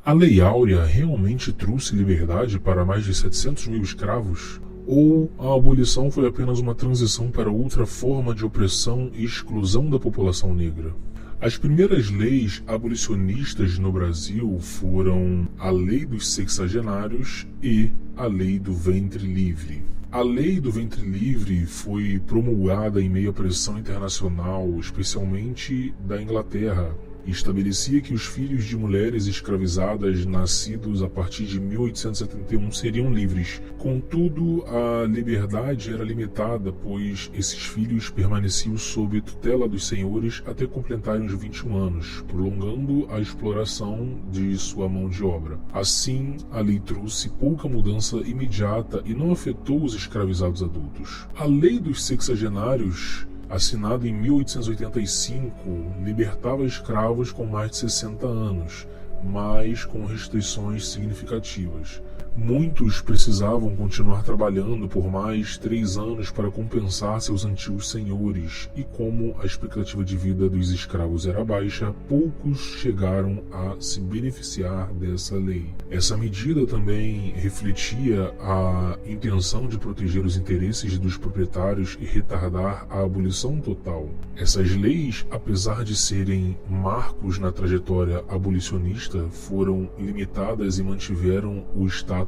A Lei Áurea realmente trouxe liberdade para mais de 700 mil escravos? Ou a abolição foi apenas uma transição para outra forma de opressão e exclusão da população negra? As primeiras leis abolicionistas no Brasil foram a Lei dos Sexagenários e a Lei do Ventre Livre. A Lei do Ventre Livre foi promulgada em meio à pressão internacional, especialmente da Inglaterra, e estabelecia que os filhos de mulheres escravizadas nascidos a partir de 1871 seriam livres. Contudo, a liberdade era limitada, pois esses filhos permaneciam sob tutela dos senhores até completarem os 21 anos, prolongando a exploração de sua mão de obra. Assim, a lei trouxe pouca mudança imediata e não afetou os escravizados adultos. A Lei dos Sexagenários, assinado em 1885, libertava escravos com mais de 60 anos, mas com restrições significativas. Muitos precisavam continuar trabalhando por mais 3 anos para compensar seus antigos senhores, e como a expectativa de vida dos escravos era baixa, poucos chegaram a se beneficiar dessa lei. Essa medida também refletia a intenção de proteger os interesses dos proprietários e retardar a abolição total. Essas leis, apesar de serem marcos na trajetória abolicionista, foram limitadas e mantiveram o status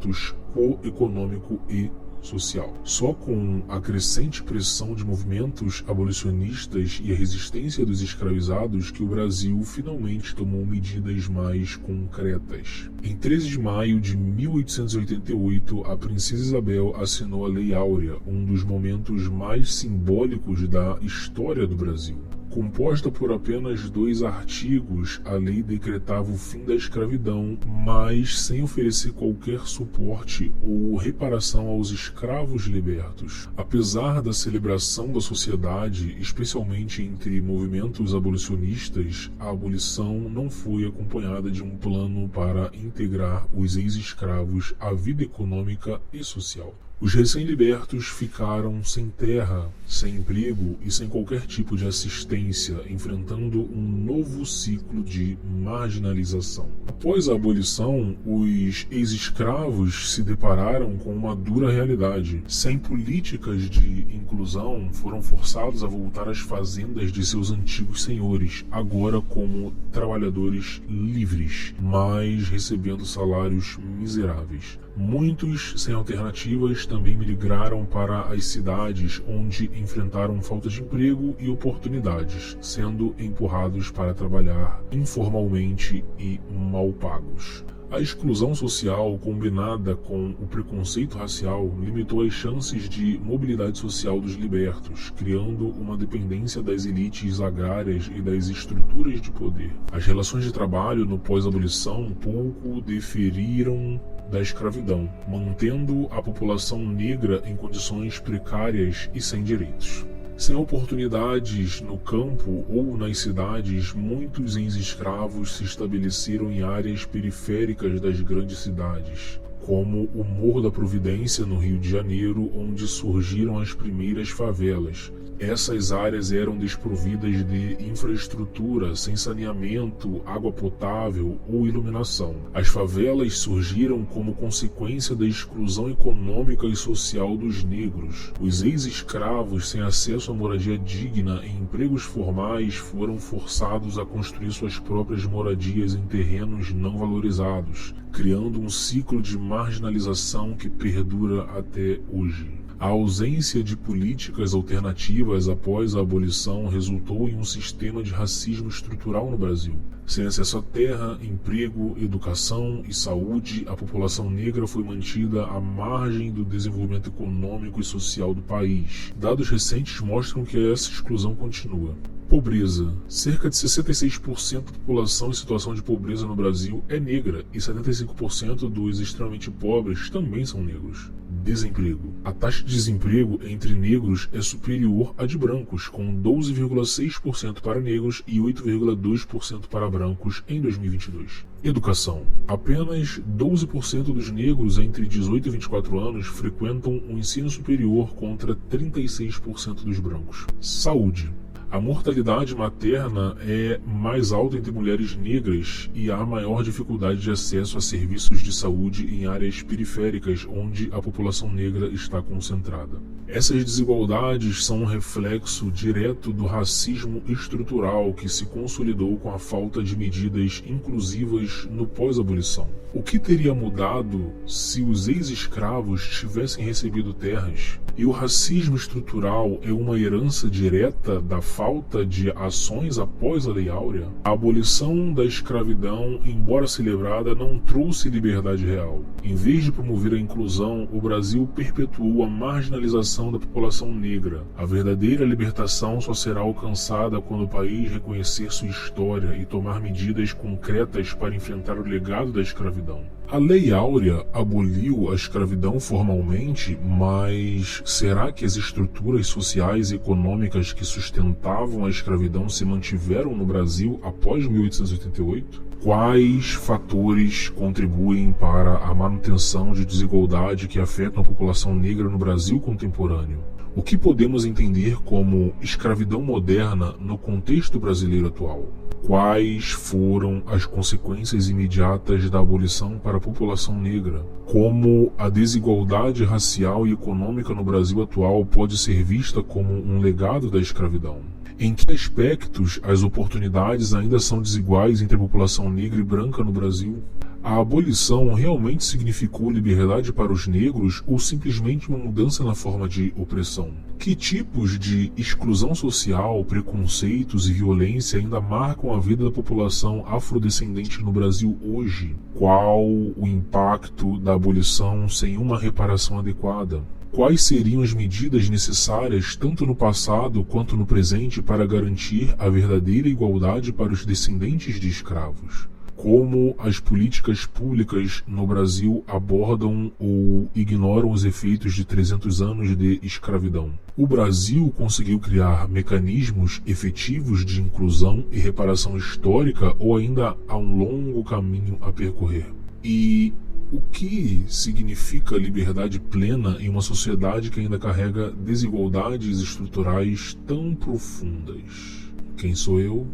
quo econômico e social. Só com a crescente pressão de movimentos abolicionistas e a resistência dos escravizados que o Brasil finalmente tomou medidas mais concretas. Em 13 de maio de 1888, a princesa Isabel assinou a Lei Áurea, um dos momentos mais simbólicos da história do Brasil. Composta por apenas 2 artigos, a lei decretava o fim da escravidão, mas sem oferecer qualquer suporte ou reparação aos escravos libertos. Apesar da celebração da sociedade, especialmente entre movimentos abolicionistas, a abolição não foi acompanhada de um plano para integrar os ex-escravos à vida econômica e social. Os recém-libertos ficaram sem terra, sem emprego e sem qualquer tipo de assistência, enfrentando um novo ciclo de marginalização. Após a abolição, os ex-escravos se depararam com uma dura realidade. Sem políticas de inclusão, foram forçados a voltar às fazendas de seus antigos senhores, agora como trabalhadores livres, mas recebendo salários miseráveis. Muitos, sem alternativas, também migraram para as cidades, onde enfrentaram falta de emprego e oportunidades, sendo empurrados para trabalhar informalmente e mal pagos. A exclusão social, combinada com o preconceito racial, limitou as chances de mobilidade social dos libertos, criando uma dependência das elites agrárias e das estruturas de poder. As relações de trabalho no pós-abolição pouco diferiram da escravidão, mantendo a população negra em condições precárias e sem direitos. Sem oportunidades no campo ou nas cidades, muitos ex-escravos se estabeleceram em áreas periféricas das grandes cidades, como o Morro da Providência, no Rio de Janeiro, onde surgiram as primeiras favelas. Essas áreas eram desprovidas de infraestrutura, sem saneamento, água potável ou iluminação. As favelas surgiram como consequência da exclusão econômica e social dos negros. Os ex-escravos, sem acesso à moradia digna e empregos formais, foram forçados a construir suas próprias moradias em terrenos não valorizados, criando um ciclo de marginalização que perdura até hoje. A ausência de políticas alternativas após a abolição resultou em um sistema de racismo estrutural no Brasil. Sem acesso à terra, emprego, educação e saúde, a população negra foi mantida à margem do desenvolvimento econômico e social do país. Dados recentes mostram que essa exclusão continua. Pobreza. Cerca de 66% da população em situação de pobreza no Brasil é negra e 75% dos extremamente pobres também são negros. Desemprego. A taxa de desemprego entre negros é superior à de brancos, com 12,6% para negros e 8,2% para brancos em 2022. Educação. Apenas 12% dos negros entre 18 e 24 anos frequentam o ensino superior contra 36% dos brancos. Saúde. A mortalidade materna é mais alta entre mulheres negras e há maior dificuldade de acesso a serviços de saúde em áreas periféricas onde a população negra está concentrada. Essas desigualdades são um reflexo direto do racismo estrutural que se consolidou com a falta de medidas inclusivas no pós-abolição. O que teria mudado se os ex-escravos tivessem recebido terras? E o racismo estrutural é uma herança direta da falta de ações após a Lei Áurea? A abolição da escravidão, embora celebrada, não trouxe liberdade real. Em vez de promover a inclusão, o Brasil perpetuou a marginalização da população negra. A verdadeira libertação só será alcançada quando o país reconhecer sua história e tomar medidas concretas para enfrentar o legado da escravidão. A Lei Áurea aboliu a escravidão formalmente, mas será que as estruturas sociais e econômicas que sustentavam a escravidão se mantiveram no Brasil após 1888? Quais fatores contribuem para a manutenção de desigualdade que afetam a população negra no Brasil contemporâneo? O que podemos entender como escravidão moderna no contexto brasileiro atual? Quais foram as consequências imediatas da abolição para a população negra? Como a desigualdade racial e econômica no Brasil atual pode ser vista como um legado da escravidão? Em que aspectos as oportunidades ainda são desiguais entre a população negra e branca no Brasil? A abolição realmente significou liberdade para os negros ou simplesmente uma mudança na forma de opressão? Que tipos de exclusão social, preconceitos e violência ainda marcam a vida da população afrodescendente no Brasil hoje? Qual o impacto da abolição sem uma reparação adequada? Quais seriam as medidas necessárias, tanto no passado quanto no presente, para garantir a verdadeira igualdade para os descendentes de escravos? Como as políticas públicas no Brasil abordam ou ignoram os efeitos de 300 anos de escravidão? O Brasil conseguiu criar mecanismos efetivos de inclusão e reparação histórica ou ainda há um longo caminho a percorrer? E o que significa liberdade plena em uma sociedade que ainda carrega desigualdades estruturais tão profundas? Quem sou eu?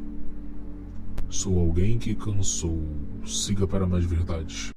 Sou alguém que cansou. Siga para mais verdades.